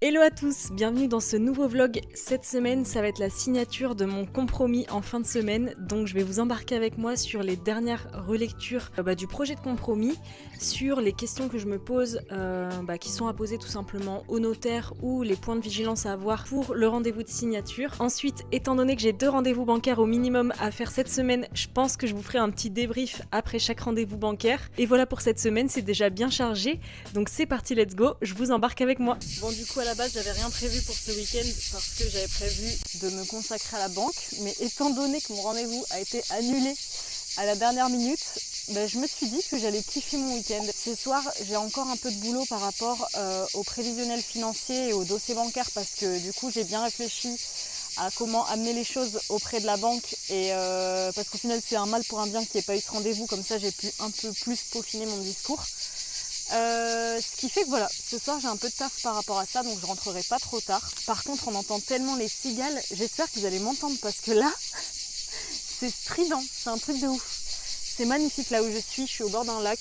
Hello à tous, bienvenue dans ce nouveau vlog. Cette semaine, ça va être la signature de mon compromis en fin de semaine. Donc je vais vous embarquer avec moi sur les dernières relectures du projet de compromis, sur les questions que je me pose, qui sont à poser tout simplement au notaire ou les points de vigilance à avoir pour le rendez-vous de signature. Ensuite, étant donné que j'ai 2 rendez-vous bancaires au minimum à faire cette semaine, je pense que je vous ferai un petit débrief après chaque rendez-vous bancaire. Et voilà pour cette semaine, c'est déjà bien chargé. Donc c'est parti, let's go, je vous embarque avec moi. Bon, du coup, à la base, j'avais rien prévu pour ce week-end parce que j'avais prévu de me consacrer à la banque. Mais étant donné que mon rendez-vous a été annulé à la dernière minute, je me suis dit que j'allais kiffer mon week-end. Ce soir, j'ai encore un peu de boulot par rapport au prévisionnel financier et au dossier bancaire parce que du coup, j'ai bien réfléchi à comment amener les choses auprès de la banque et parce qu'au final, c'est un mal pour un bien qu'il n'y ait pas eu ce rendez-vous. Comme ça, j'ai pu un peu plus peaufiner mon discours. Ce qui fait que voilà, ce soir j'ai un peu de taf par rapport à ça, donc je rentrerai pas trop tard. Par contre, on entend tellement les cigales, j'espère que vous allez m'entendre parce que là, c'est strident, c'est un truc de ouf. C'est magnifique là où je suis au bord d'un lac,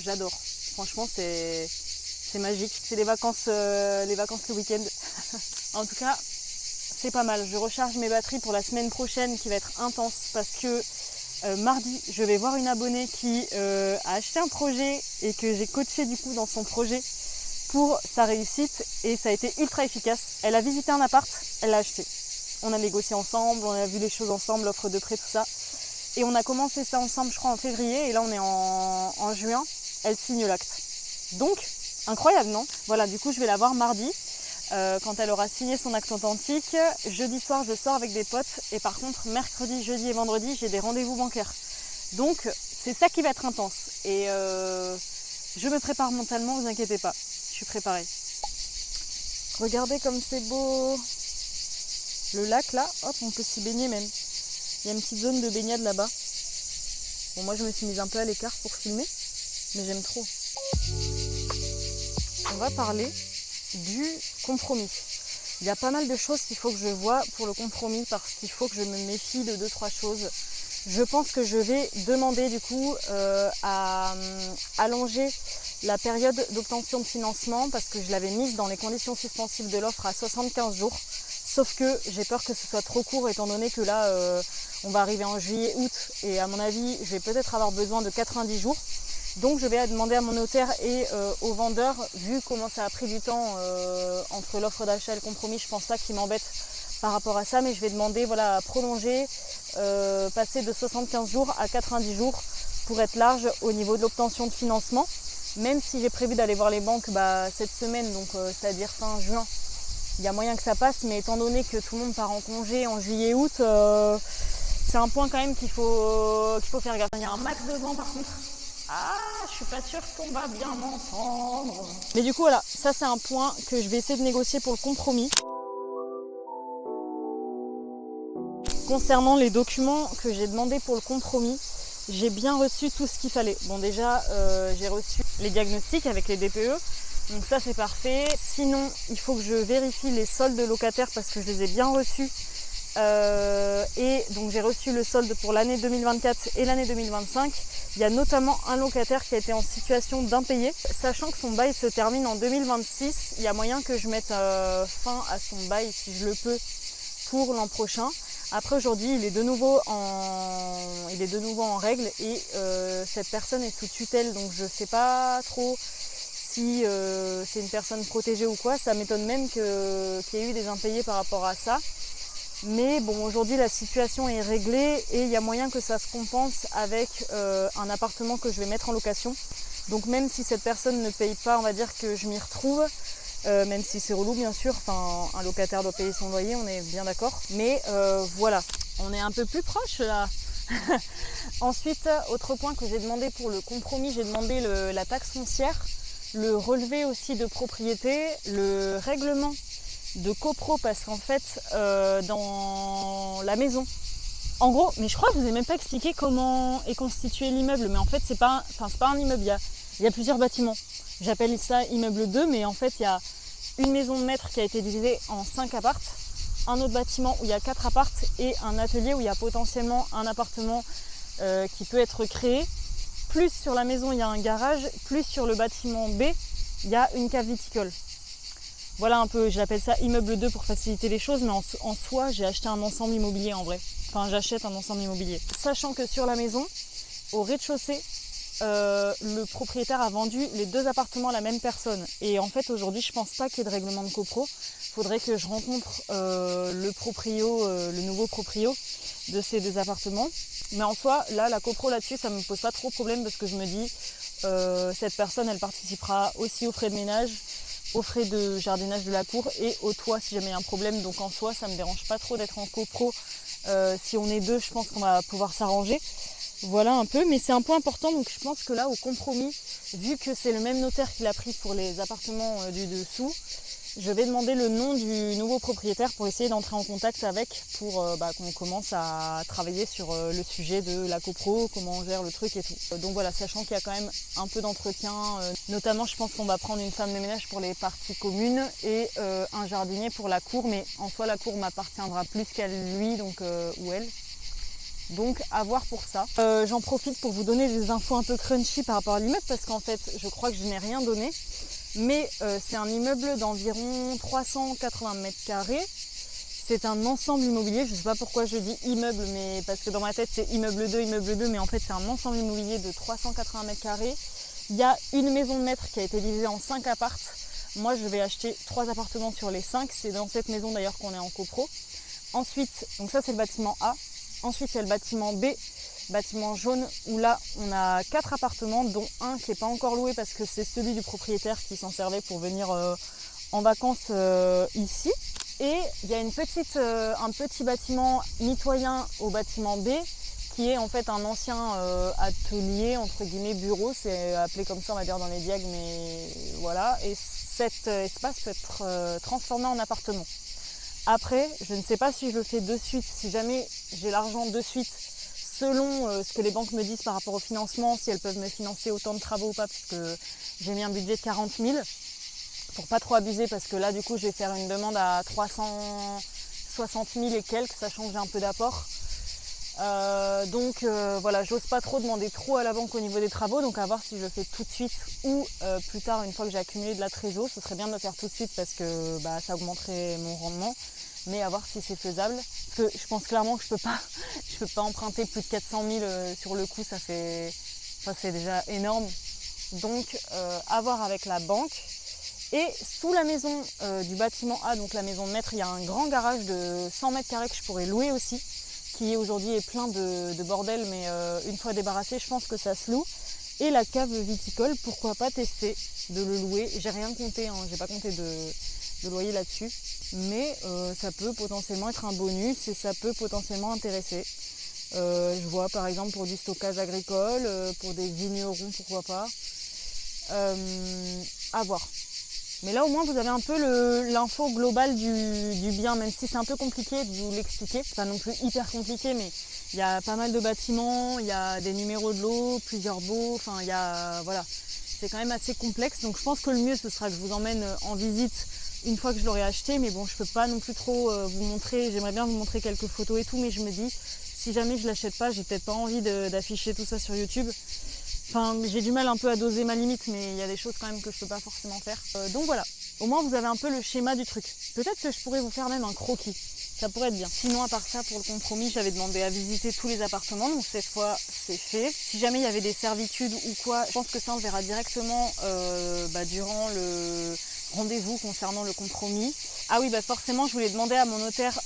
j'adore. Franchement, c'est magique. C'est les vacances le week-end. En tout cas, c'est pas mal. Je recharge mes batteries pour la semaine prochaine qui va être intense parce que mardi, je vais voir une abonnée qui a acheté un projet et que j'ai coaché du coup dans son projet pour sa réussite et ça a été ultra efficace. Elle a visité un appart, elle l'a acheté. On a négocié ensemble, on a vu les choses ensemble, l'offre de prêt, tout ça. Et on a commencé ça ensemble, je crois, en février et là on est en juin. Elle signe l'acte. Donc, incroyable, non? Voilà, du coup, je vais la voir mardi. Quand elle aura signé son acte authentique. Jeudi soir, je sors avec des potes. Et par contre, mercredi, jeudi et vendredi, j'ai des rendez-vous bancaires. Donc, c'est ça qui va être intense. Et je me prépare mentalement, vous inquiétez pas. Je suis préparée. Regardez comme c'est beau. Le lac, là, hop, on peut s'y baigner même. Il y a une petite zone de baignade là-bas. Bon, moi, je me suis mise un peu à l'écart pour filmer. Mais j'aime trop. On va parler du compromis. Il y a pas mal de choses qu'il faut que je vois pour le compromis parce qu'il faut que je me méfie de 2-3 choses. Je pense que je vais demander du coup à allonger la période d'obtention de financement parce que je l'avais mise dans les conditions suspensives de l'offre à 75 jours. Sauf que j'ai peur que ce soit trop court étant donné que là on va arriver en juillet-août et à mon avis je vais peut-être avoir besoin de 90 jours. Donc je vais demander à mon notaire et au vendeur, vu comment ça a pris du temps entre l'offre d'achat et le compromis, je pense pas qu'il m'embête par rapport à ça, mais je vais demander à prolonger, passer de 75 jours à 90 jours pour être large au niveau de l'obtention de financement. Même si j'ai prévu d'aller voir les banques cette semaine, donc c'est-à-dire fin juin, il y a moyen que ça passe, mais étant donné que tout le monde part en congé en juillet-août, c'est un point quand même qu'il faut faire gaffe. Il y a un max de vent par contre. Ah, je suis pas sûre qu'on va bien m'entendre. Mais du coup, voilà, ça c'est un point que je vais essayer de négocier pour le compromis. Concernant les documents que j'ai demandé pour le compromis, j'ai bien reçu tout ce qu'il fallait. Bon, déjà, j'ai reçu les diagnostics avec les DPE. Donc ça, c'est parfait. Sinon, il faut que je vérifie les soldes locataires parce que je les ai bien reçus. Et donc j'ai reçu le solde pour l'année 2024 et l'année 2025. Il y a notamment un locataire qui a été en situation d'impayé. Sachant que son bail se termine en 2026, il y a moyen que je mette fin à son bail si je le peux pour l'an prochain. Après aujourd'hui, il est de nouveau en règle et cette personne est sous tutelle, donc je ne sais pas trop si c'est une personne protégée ou quoi. Ça m'étonne même qu'il y ait eu des impayés par rapport à ça. Mais bon, aujourd'hui la situation est réglée et il y a moyen que ça se compense avec un appartement que je vais mettre en location. Donc même si cette personne ne paye pas, on va dire que je m'y retrouve, même si c'est relou bien sûr, enfin un locataire doit payer son loyer, on est bien d'accord. Mais voilà, on est un peu plus proche là. Ensuite, autre point que j'ai demandé pour le compromis, j'ai demandé la taxe foncière, le relevé aussi de propriété, le règlement de copro parce qu'en fait dans la maison en gros, mais je crois que je vous ai même pas expliqué comment est constitué l'immeuble, mais en fait c'est pas un immeuble, il y a plusieurs bâtiments, j'appelle ça immeuble 2, mais en fait il y a une maison de maître qui a été divisée en 5 appartes, un autre bâtiment où il y a 4 appartes et un atelier où il y a potentiellement un appartement qui peut être créé, plus sur la maison il y a un garage, plus sur le bâtiment B il y a une cave viticole. Voilà un peu, je l'appelle ça immeuble 2 pour faciliter les choses, mais en soi, j'ai acheté un ensemble immobilier en vrai. Enfin, j'achète un ensemble immobilier. Sachant que sur la maison, au rez-de-chaussée, le propriétaire a vendu les 2 appartements à la même personne. Et en fait, aujourd'hui, je pense pas qu'il y ait de règlement de copro. Faudrait que je rencontre le nouveau proprio de ces 2 appartements. Mais en soi, là, la copro là-dessus, ça me pose pas trop de problème parce que je me dis, cette personne, elle participera aussi aux frais de ménage, aux frais de jardinage de la cour et au toit si jamais il y a un problème. Donc en soi, ça me dérange pas trop d'être en copro. Si on est 2, je pense qu'on va pouvoir s'arranger. Voilà un peu, mais c'est un point important, donc je pense que là, au compromis, vu que c'est le même notaire qui l'a pris pour les appartements du dessous, je vais demander le nom du nouveau propriétaire pour essayer d'entrer en contact avec, pour qu'on commence à travailler sur le sujet de la copro, comment on gère le truc et tout. Donc voilà, sachant qu'il y a quand même un peu d'entretien, notamment je pense qu'on va prendre une femme de ménage pour les parties communes et un jardinier pour la cour, mais en soi la cour m'appartiendra plus qu'à lui donc, ou elle. Donc à voir pour ça. J'en profite pour vous donner des infos un peu crunchy par rapport à l'immeuble parce qu'en fait je crois que je n'ai rien donné. Mais c'est un immeuble d'environ 380 mètres carrés. C'est un ensemble immobilier, je ne sais pas pourquoi je dis immeuble, mais parce que dans ma tête c'est immeuble 2, mais en fait c'est un ensemble immobilier de 380 mètres carrés. Il y a une maison de maître qui a été divisée en 5 appartes. Moi je vais acheter 3 appartements sur les 5, c'est dans cette maison d'ailleurs qu'on est en copro. Ensuite, donc ça c'est le bâtiment A. Ensuite il y a le bâtiment B, bâtiment jaune, où là on a 4 appartements, dont un qui n'est pas encore loué parce que c'est celui du propriétaire qui s'en servait pour venir en vacances ici. Et il y a un petit bâtiment mitoyen au bâtiment B, qui est en fait un ancien atelier, entre guillemets bureau, c'est appelé comme ça on va dire dans les diags, mais voilà. Et cet espace peut être transformé en appartement. Après, je ne sais pas si je le fais de suite, si jamais j'ai l'argent de suite, selon ce que les banques me disent par rapport au financement, si elles peuvent me financer autant de travaux ou pas, parce que j'ai mis un budget de 40 000, pour pas trop abuser, parce que là du coup je vais faire une demande à 360 000 et quelques, sachant que j'ai un peu d'apport. Donc voilà, j'ose pas trop demander trop à la banque au niveau des travaux, donc à voir si je le fais tout de suite ou plus tard, une fois que j'ai accumulé de la trésor. Ce serait bien de le faire tout de suite parce que ça augmenterait mon rendement, mais à voir si c'est faisable. Parce que je pense clairement que je peux pas emprunter plus de 400 000 sur le coup, c'est déjà énorme. Donc à voir avec la banque. Et sous la maison du bâtiment A, donc la maison de maître, il y a un grand garage de 100 mètres carrés que je pourrais louer aussi, qui aujourd'hui est plein de bordel, mais une fois débarrassé, je pense que ça se loue. Et la cave viticole, pourquoi pas tester de le louer. J'ai rien compté, j'ai pas compté de loyer là-dessus, mais ça peut potentiellement être un bonus et ça peut potentiellement intéresser. Je vois par exemple pour du stockage agricole, pour des vignerons, pourquoi pas. À voir. Mais là au moins vous avez un peu l'info globale du bien, même si c'est un peu compliqué de vous l'expliquer. C'est pas non plus hyper compliqué, mais il y a pas mal de bâtiments, il y a des numéros de lots, plusieurs baux, enfin il y a voilà. C'est quand même assez complexe, donc je pense que le mieux ce sera que je vous emmène en visite une fois que je l'aurai acheté, mais bon je peux pas non plus trop vous montrer, j'aimerais bien vous montrer quelques photos et tout, mais je me dis si jamais je l'achète pas, j'ai peut-être pas envie d'afficher tout ça sur YouTube. Enfin, j'ai du mal un peu à doser ma limite, mais il y a des choses quand même que je peux pas forcément faire. Donc voilà, au moins vous avez un peu le schéma du truc. Peut-être que je pourrais vous faire même un croquis, ça pourrait être bien. Sinon à part ça, pour le compromis, j'avais demandé à visiter tous les appartements, donc cette fois c'est fait. Si jamais il y avait des servitudes ou quoi, je pense que ça on verra directement durant le rendez-vous concernant le compromis. Ah oui, forcément je voulais demander à mon notaire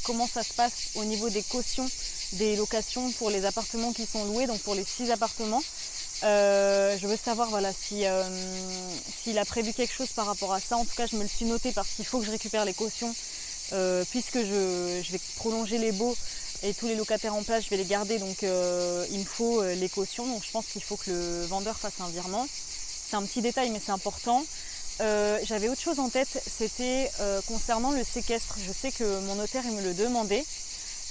comment ça se passe au niveau des cautions des locations pour les appartements qui sont loués, donc pour les 6 appartements. Je veux savoir voilà, s'il a prévu quelque chose par rapport à ça. En tout cas je me le suis noté parce qu'il faut que je récupère les cautions puisque je vais prolonger les baux et tous les locataires en place je vais les garder, donc il me faut les cautions, donc je pense qu'il faut que le vendeur fasse un virement. C'est un petit détail mais c'est important. J'avais autre chose en tête, c'était concernant le séquestre. Je sais que mon notaire il me le demandait.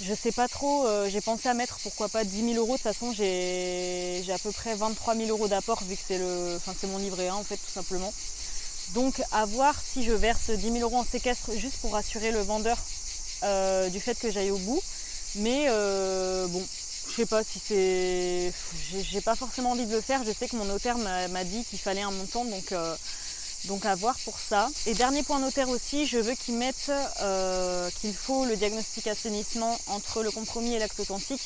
Je sais pas trop, j'ai pensé à mettre pourquoi pas 10 000 euros. De toute façon j'ai à peu près 23 000 euros d'apport vu que c'est mon livret A en fait tout simplement. Donc à voir si je verse 10 000 euros en séquestre juste pour rassurer le vendeur du fait que j'aille au bout. Mais bon, je sais pas si j'ai pas forcément envie de le faire. Je sais que mon notaire m'a dit qu'il fallait un montant, donc Donc à voir pour ça. Et dernier point notaire aussi, je veux qu'ils mettent qu'il faut le diagnostic assainissement entre le compromis et l'acte authentique.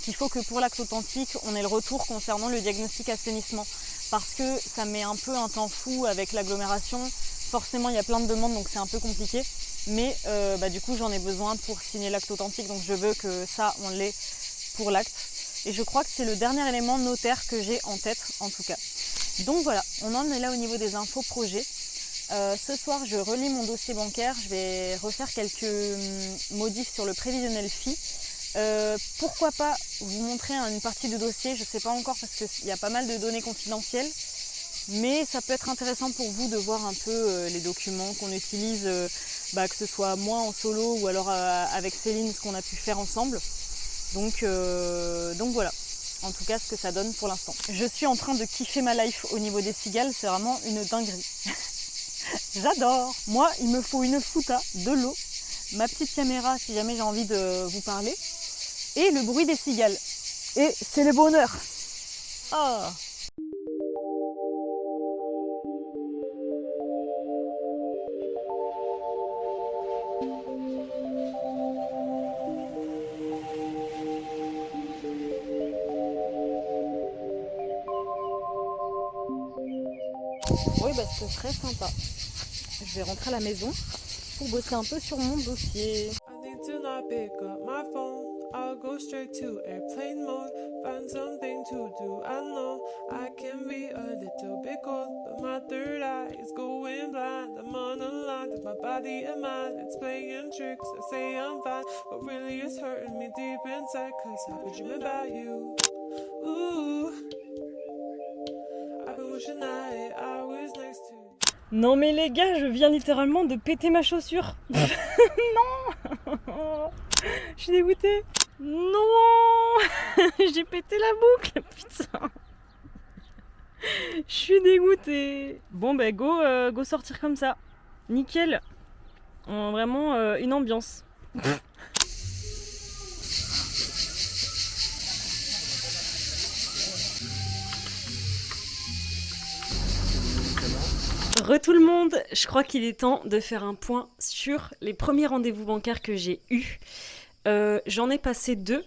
Qu'il faut que pour l'acte authentique, on ait le retour concernant le diagnostic assainissement. Parce que ça met un peu un temps fou avec l'agglomération. Forcément, il y a plein de demandes, donc c'est un peu compliqué. Mais du coup, j'en ai besoin pour signer l'acte authentique. Donc je veux que ça, on l'ait pour l'acte. Et je crois que c'est le dernier élément notaire que j'ai en tête, en tout cas. Donc voilà, on en est là au niveau des infos projets. Ce soir, je relis mon dossier bancaire. Je vais refaire quelques modifs sur le prévisionnel fee. Pourquoi pas vous montrer une partie du dossier, je ne sais pas encore parce qu'il y a pas mal de données confidentielles. Mais ça peut être intéressant pour vous de voir un peu les documents qu'on utilise, que ce soit moi en solo ou alors avec Céline, ce qu'on a pu faire ensemble. Donc voilà, en tout cas ce que ça donne pour l'instant. Je suis en train de kiffer ma life au niveau des cigales, c'est vraiment une dinguerie. J'adore. Moi, il me faut une fouta, de l'eau, ma petite caméra si jamais j'ai envie de vous parler, et le bruit des cigales. Et c'est le bonheur. Oh. Oui, c'est très sympa. Je vais rentrer à la maison pour bosser un peu sur mon dossier. I'll go straight to airplane mode, find something to do. I know I can be a little bit cold, but my third eye is going blind. I'm on a line with my body and mind, it's playing tricks. I say I'm fine, but really it's hurting me deep inside, cause I've been dreaming about you. Ooh, I've been wishing I was next to you. Non mais les gars, je viens littéralement de péter ma chaussure. Non. Je suis dégoûtée. Non. J'ai pété la boucle, putain. Je suis dégoûtée. Bon go sortir comme ça. Nickel. Vraiment une ambiance. Tout le monde, je crois qu'il est temps de faire un point sur les premiers rendez-vous bancaires que j'ai eus. J'en ai passé deux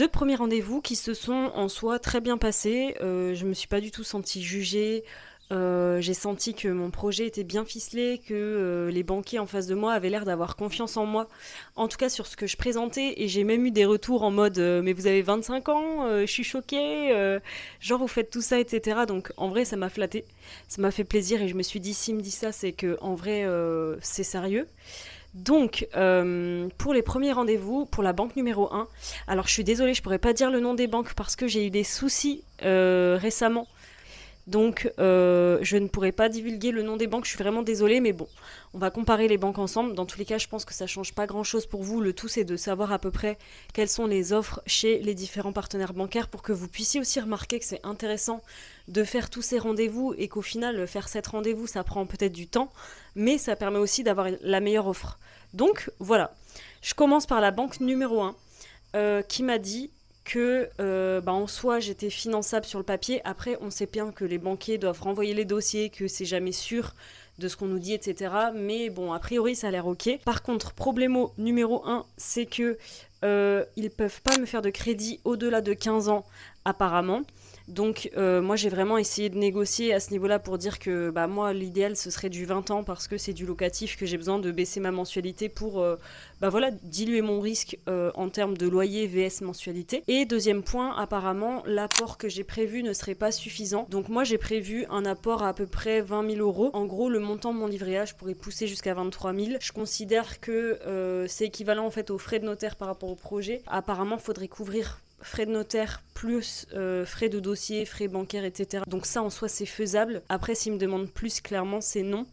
premiers rendez-vous qui se sont en soi très bien passés. Je me suis pas du tout sentie jugée. J'ai senti que mon projet était bien ficelé, que les banquiers en face de moi avaient l'air d'avoir confiance en moi, en tout cas sur ce que je présentais, et j'ai même eu des retours en mode mais vous avez 25 ans, je suis choquée, genre vous faites tout ça, etc. Donc en vrai ça m'a flatté, ça m'a fait plaisir, et je me suis dit s'il me dit ça c'est que en vrai c'est sérieux. Donc, pour les premiers rendez-vous, pour la banque numéro 1, alors je suis désolée, je pourrais pas dire le nom des banques parce que j'ai eu des soucis récemment. Donc, je ne pourrais pas divulguer le nom des banques, je suis vraiment désolée, mais bon, on va comparer les banques ensemble. Dans tous les cas, je pense que ça change pas grand-chose pour vous. Le tout, c'est de savoir à peu près quelles sont les offres chez les différents partenaires bancaires pour que vous puissiez aussi remarquer que c'est intéressant de faire tous ces rendez-vous et qu'au final, faire 7 rendez-vous, ça prend peut-être du temps, mais ça permet aussi d'avoir la meilleure offre. Donc, voilà. Je commence par la banque numéro 1 qui m'a dit que en soi j'étais finançable sur le papier. Après on sait bien que les banquiers doivent renvoyer les dossiers, que c'est jamais sûr de ce qu'on nous dit, etc. Mais bon, a priori ça a l'air ok. Par contre, problémo numéro 1, c'est que ils peuvent pas me faire de crédit au-delà de 15 ans apparemment. Donc moi j'ai vraiment essayé de négocier à ce niveau-là pour dire que moi l'idéal ce serait du 20 ans parce que c'est du locatif, que j'ai besoin de baisser ma mensualité pour diluer mon risque en termes de loyer vs mensualité. Et deuxième point, apparemment l'apport que j'ai prévu ne serait pas suffisant. Donc moi j'ai prévu un apport à peu près 20 000 €. En gros le montant de mon livret A je pourrais pousser jusqu'à 23 000. Je considère que c'est équivalent en fait aux frais de notaire par rapport au projet. Apparemment faudrait couvrir frais de notaire plus frais de dossier, frais bancaires, etc. Donc ça en soi c'est faisable. Après s'ils me demandent plus, clairement c'est non.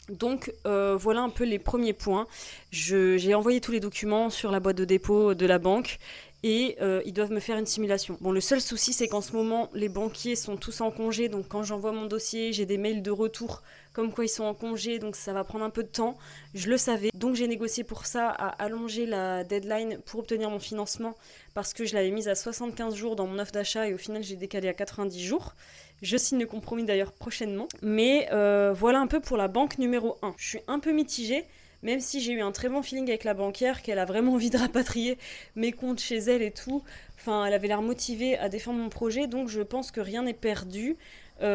Donc voilà un peu les premiers points. J'ai envoyé tous les documents sur la boîte de dépôt de la banque et ils doivent me faire une simulation. Bon, le seul souci, c'est qu'en ce moment, les banquiers sont tous en congé, donc quand j'envoie mon dossier, j'ai des mails de retour comme quoi ils sont en congé, donc ça va prendre un peu de temps. Je le savais, donc j'ai négocié pour ça à allonger la deadline pour obtenir mon financement, parce que je l'avais mise à 75 jours dans mon offre d'achat et au final j'ai décalé à 90 jours. Je signe le compromis d'ailleurs prochainement. Mais voilà un peu pour la banque numéro 1. Je suis un peu mitigée, même si j'ai eu un très bon feeling avec la banquière, qu'elle a vraiment envie de rapatrier mes comptes chez elle et tout. Enfin, elle avait l'air motivée à défendre mon projet, donc je pense que rien n'est perdu. Tout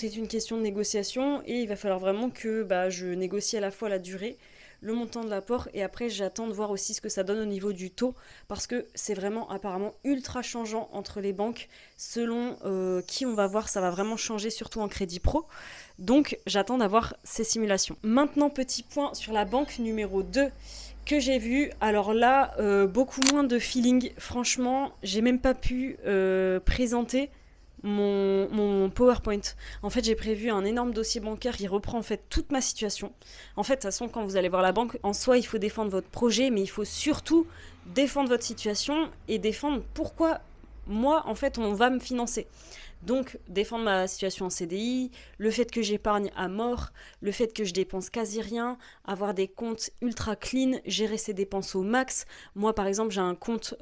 est une question de négociation et il va falloir vraiment que je négocie à la fois la durée, le montant de l'apport et après j'attends de voir aussi ce que ça donne au niveau du taux parce que c'est vraiment apparemment ultra changeant entre les banques selon qui on va voir, ça va vraiment changer surtout en crédit pro. Donc j'attends d'avoir ces simulations. Maintenant, petit point sur la banque numéro 2 que j'ai vu. Alors là, beaucoup moins de feeling. Franchement, j'ai même pas pu présenter mon PowerPoint. En fait, j'ai prévu un énorme dossier bancaire qui reprend en fait toute ma situation. En fait, de toute façon, quand vous allez voir la banque, en soi, il faut défendre votre projet, mais il faut surtout défendre votre situation et défendre pourquoi moi, en fait, on va me financer. Donc, défendre ma situation en CDI, le fait que j'épargne à mort, le fait que je dépense quasi rien, avoir des comptes ultra clean, gérer ses dépenses au max. Moi, par exemple, j'ai un compte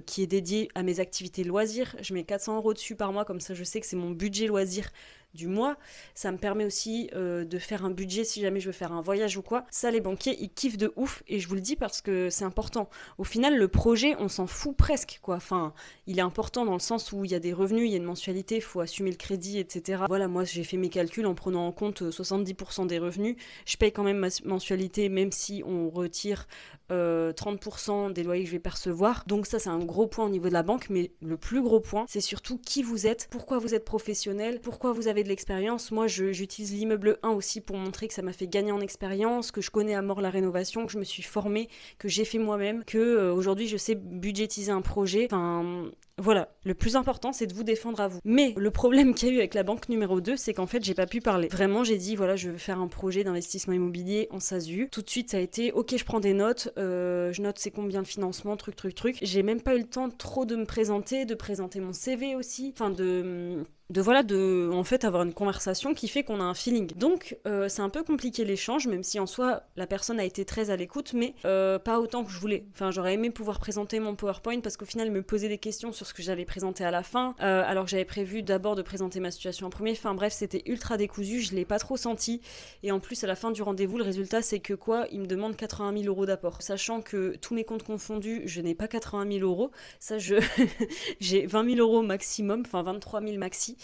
qui est dédié à mes activités loisirs. Je mets 400 € dessus par mois, comme ça je sais que c'est mon budget loisir du mois. Ça me permet aussi de faire un budget si jamais je veux faire un voyage ou quoi. Ça, les banquiers, ils kiffent de ouf et je vous le dis parce que c'est important. Au final, le projet, on s'en fout presque, quoi. Enfin, il est important dans le sens où il y a des revenus, il y a une mensualité, il faut assumer le crédit, etc. Voilà, moi, j'ai fait mes calculs en prenant en compte 70% des revenus. Je paye quand même ma mensualité, même si on retire 30% des loyers que je vais percevoir. Donc ça, c'est un gros point au niveau de la banque, mais le plus gros point, c'est surtout qui vous êtes, pourquoi vous êtes professionnel, pourquoi vous avez de l'expérience. Moi, j'utilise l'immeuble 1 aussi pour montrer que ça m'a fait gagner en expérience, que je connais à mort la rénovation, que je me suis formée, que j'ai fait moi-même, que aujourd'hui je sais budgétiser un projet. Enfin, voilà, le plus important, c'est de vous défendre à vous. Mais le problème qu'il y a eu avec la banque numéro 2, c'est qu'en fait, j'ai pas pu parler. Vraiment, j'ai dit, voilà, je veux faire un projet d'investissement immobilier en SASU. Tout de suite, ça a été, ok, je prends des notes, je note c'est combien de financement, truc. J'ai même pas eu le temps trop de me présenter, de présenter mon CV aussi, enfin de en fait avoir une conversation qui fait qu'on a un feeling. Donc c'est un peu compliqué l'échange, même si en soi la personne a été très à l'écoute, mais pas autant que je voulais. Enfin, j'aurais aimé pouvoir présenter mon PowerPoint parce qu'au final elle me posait des questions sur ce que j'allais présenter à la fin, alors que j'avais prévu d'abord de présenter ma situation en premier. Enfin bref, c'était ultra décousu, je l'ai pas trop senti. Et en plus à la fin du rendez-vous, le résultat c'est que quoi, il me demande 80 000 € d'apport. Sachant que tous mes comptes confondus, je n'ai pas 80 000 €. Ça, j'ai 20 000 € maximum, enfin 23 000 maxi.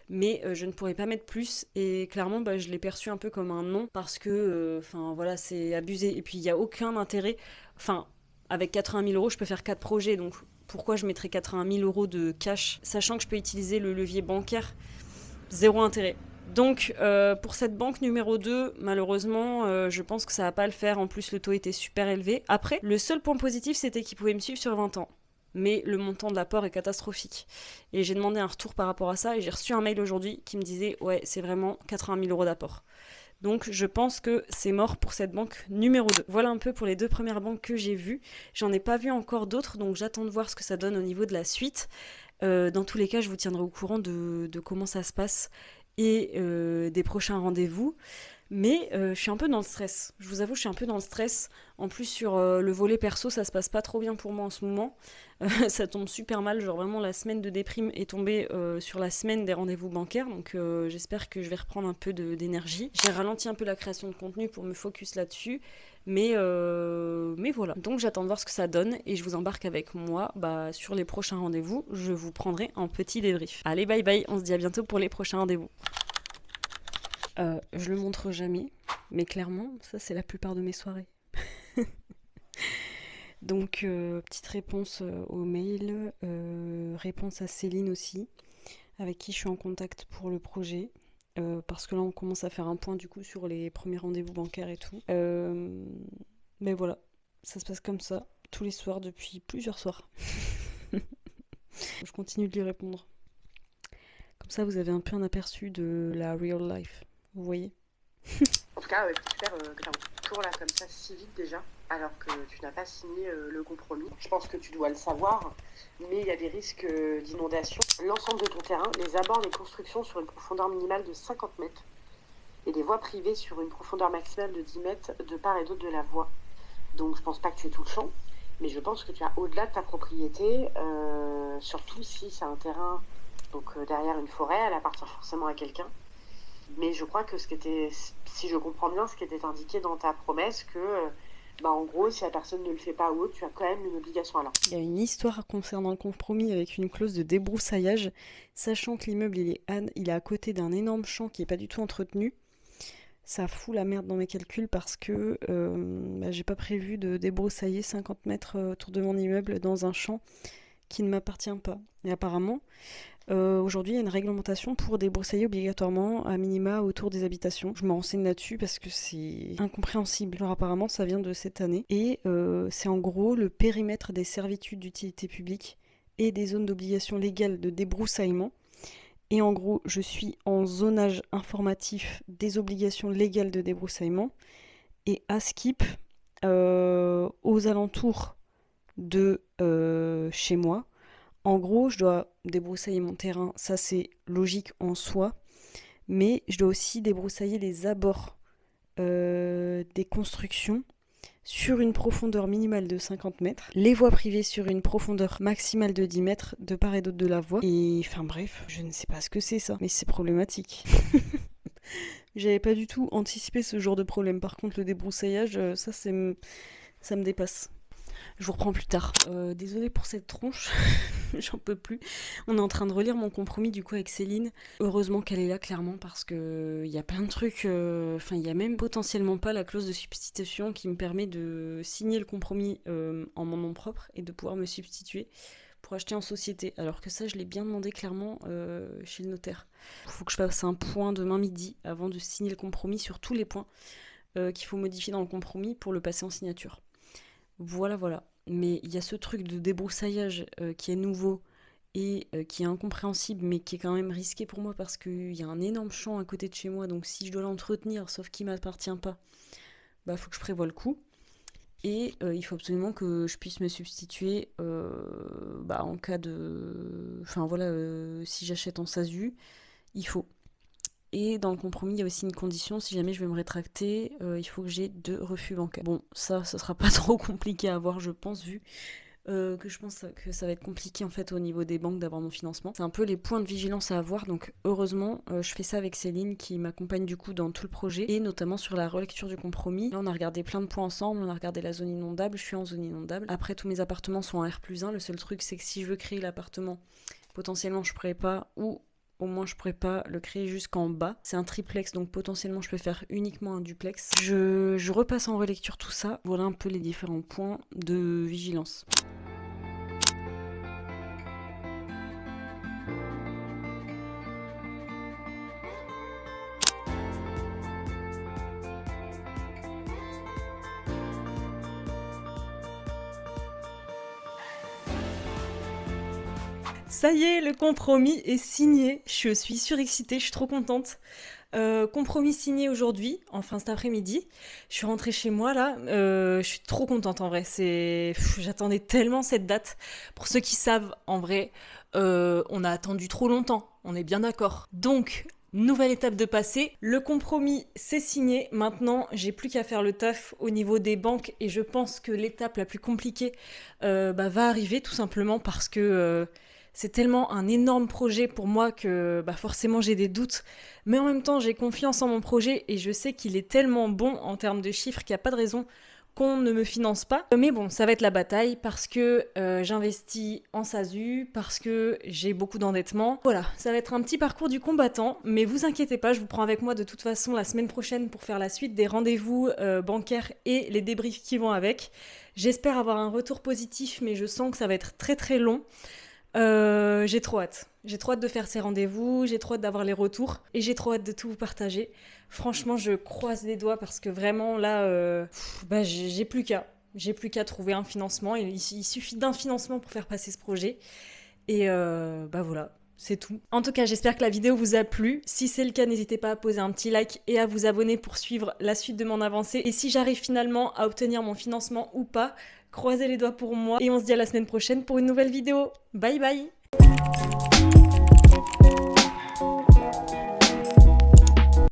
Mais je ne pourrais pas mettre plus et clairement je l'ai perçu un peu comme un non parce que voilà, c'est abusé et puis il n'y a aucun intérêt, avec 80 000 € je peux faire 4 projets, donc pourquoi je mettrais 80 000 € de cash sachant que je peux utiliser le levier bancaire? Zéro intérêt. Donc pour cette banque numéro 2, malheureusement, je pense que ça va pas le faire. En plus, le taux était super élevé. Après, le seul point positif, c'était qu'ils pouvaient me suivre sur 20 ans. Mais le montant de l'apport est catastrophique. Et j'ai demandé un retour par rapport à ça et j'ai reçu un mail aujourd'hui qui me disait « Ouais, c'est vraiment 80 000 € d'apport ». Donc je pense que c'est mort pour cette banque numéro 2. Voilà un peu pour les 2 premières banques que j'ai vues. J'en ai pas vu encore d'autres, donc j'attends de voir ce que ça donne au niveau de la suite. Dans tous les cas, je vous tiendrai au courant de comment ça se passe et des prochains rendez-vous. Mais je suis un peu dans le stress. Je vous avoue, je suis un peu dans le stress. En plus, sur le volet perso, ça se passe pas trop bien pour moi en ce moment. Ça tombe super mal. Genre vraiment, la semaine de déprime est tombée sur la semaine des rendez-vous bancaires. Donc j'espère que je vais reprendre un peu d'énergie. J'ai ralenti un peu la création de contenu pour me focus là-dessus. Mais voilà. Donc j'attends de voir ce que ça donne. Et je vous embarque avec moi sur les prochains rendez-vous. Je vous prendrai un petit débrief. Allez, bye bye. On se dit à bientôt pour les prochains rendez-vous. Je le montre jamais, mais clairement, ça c'est la plupart de mes soirées. Donc, petite réponse au mail, réponse à Céline aussi, avec qui je suis en contact pour le projet, parce que là on commence à faire un point du coup sur les premiers rendez-vous bancaires et tout. Mais voilà, ça se passe comme ça, tous les soirs depuis plusieurs soirs. Je continue de lui répondre. Comme ça vous avez un peu un aperçu de la real life. Vous voyez tout cas, c'est super que tu as un tour là comme ça si vite déjà, alors que tu n'as pas signé le compromis. Je pense que tu dois le savoir, mais il y a des risques d'inondation. L'ensemble de ton terrain, les abords des constructions sur une profondeur minimale de 50 mètres et des voies privées sur une profondeur maximale de 10 mètres de part et d'autre de la voie. Donc je pense pas que tu aies tout le champ, mais je pense que tu as au-delà de ta propriété, surtout si c'est un terrain derrière une forêt, elle appartient forcément à quelqu'un. Mais je crois que si je comprends bien, ce qui était indiqué dans ta promesse, que en gros, si la personne ne le fait pas ou autre, tu as quand même une obligation à l'un. Il y a une histoire concernant le compromis avec une clause de débroussaillage, sachant que l'immeuble il est à côté d'un énorme champ qui n'est pas du tout entretenu. Ça fout la merde dans mes calculs parce que j'ai pas prévu de débroussailler 50 mètres autour de mon immeuble dans un champ qui ne m'appartient pas. Et apparemment, aujourd'hui, il y a une réglementation pour débroussailler obligatoirement à minima autour des habitations. Je me renseigne là-dessus parce que c'est incompréhensible. Alors apparemment, ça vient de cette année. Et c'est en gros le périmètre des servitudes d'utilité publique et des zones d'obligation légale de débroussaillement. Et en gros, je suis en zonage informatif des obligations légales de débroussaillement. Et à Skip, aux alentours de chez moi, en gros, je dois débroussailler mon terrain, ça c'est logique en soi, mais je dois aussi débroussailler les abords des constructions sur une profondeur minimale de 50 mètres, les voies privées sur une profondeur maximale de 10 mètres de part et d'autre de la voie. Et enfin bref, je ne sais pas ce que c'est ça, mais c'est problématique. J'avais pas du tout anticipé ce genre de problème. Par contre, le débroussaillage, ça me dépasse. Je vous reprends plus tard. Désolée pour cette tronche, j'en peux plus. On est en train de relire mon compromis du coup avec Céline. Heureusement qu'elle est là clairement parce que il y a plein de trucs. Enfin, il y a même potentiellement pas la clause de substitution qui me permet de signer le compromis en mon nom propre et de pouvoir me substituer pour acheter en société. Alors que ça, je l'ai bien demandé clairement chez le notaire. Il faut que je fasse un point demain midi avant de signer le compromis sur tous les points qu'il faut modifier dans le compromis pour le passer en signature. Voilà. Mais il y a ce truc de débroussaillage qui est nouveau et qui est incompréhensible, mais qui est quand même risqué pour moi parce qu'il y a un énorme champ à côté de chez moi, donc si je dois l'entretenir, sauf qu'il ne m'appartient pas, faut que je prévoie le coup. Et il faut absolument que je puisse me substituer en cas de... Enfin voilà, si j'achète en SASU, il faut. Et dans le compromis, il y a aussi une condition, si jamais je vais me rétracter, il faut que j'ai 2 refus bancaires. Bon, ça sera pas trop compliqué à avoir, je pense, vu que je pense que ça va être compliqué en fait au niveau des banques d'avoir mon financement. C'est un peu les points de vigilance à avoir, donc heureusement, je fais ça avec Céline qui m'accompagne du coup dans tout le projet, et notamment sur la relecture du compromis. Là, on a regardé plein de points ensemble, on a regardé la zone inondable, je suis en zone inondable. Après, tous mes appartements sont en R+1, le seul truc c'est que si je veux créer l'appartement, potentiellement je pourrais pas, ou au moins je pourrais pas le créer jusqu'en bas. C'est un triplex, donc potentiellement je peux faire uniquement un duplex. Je repasse en relecture tout ça. Voilà un peu les différents points de vigilance. Ça y est, le compromis est signé. Je suis surexcitée, je suis trop contente. Compromis signé aujourd'hui, enfin cet après-midi. Je suis rentrée chez moi là. Je suis trop contente en vrai. J'attendais tellement cette date. Pour ceux qui savent, en vrai, on a attendu trop longtemps. On est bien d'accord. Donc, nouvelle étape de passé. Le compromis, c'est signé. Maintenant, j'ai plus qu'à faire le taf au niveau des banques. Et je pense que l'étape la plus compliquée va arriver tout simplement parce que... c'est tellement un énorme projet pour moi que forcément j'ai des doutes. Mais en même temps, j'ai confiance en mon projet et je sais qu'il est tellement bon en termes de chiffres qu'il n'y a pas de raison qu'on ne me finance pas. Mais bon, ça va être la bataille parce que j'investis en SASU, parce que j'ai beaucoup d'endettement. Voilà, ça va être un petit parcours du combattant, mais vous inquiétez pas, je vous prends avec moi de toute façon la semaine prochaine pour faire la suite des rendez-vous bancaires et les débriefs qui vont avec. J'espère avoir un retour positif, mais je sens que ça va être très très long. J'ai trop hâte. J'ai trop hâte de faire ces rendez-vous, j'ai trop hâte d'avoir les retours et j'ai trop hâte de tout vous partager. Franchement, je croise les doigts parce que vraiment là, j'ai plus qu'à. J'ai plus qu'à trouver un financement. Il suffit d'un financement pour faire passer ce projet. Et voilà. C'est tout. En tout cas, j'espère que la vidéo vous a plu. Si c'est le cas, n'hésitez pas à poser un petit like et à vous abonner pour suivre la suite de mon avancée. Et si j'arrive finalement à obtenir mon financement ou pas, croisez les doigts pour moi. Et on se dit à la semaine prochaine pour une nouvelle vidéo. Bye bye!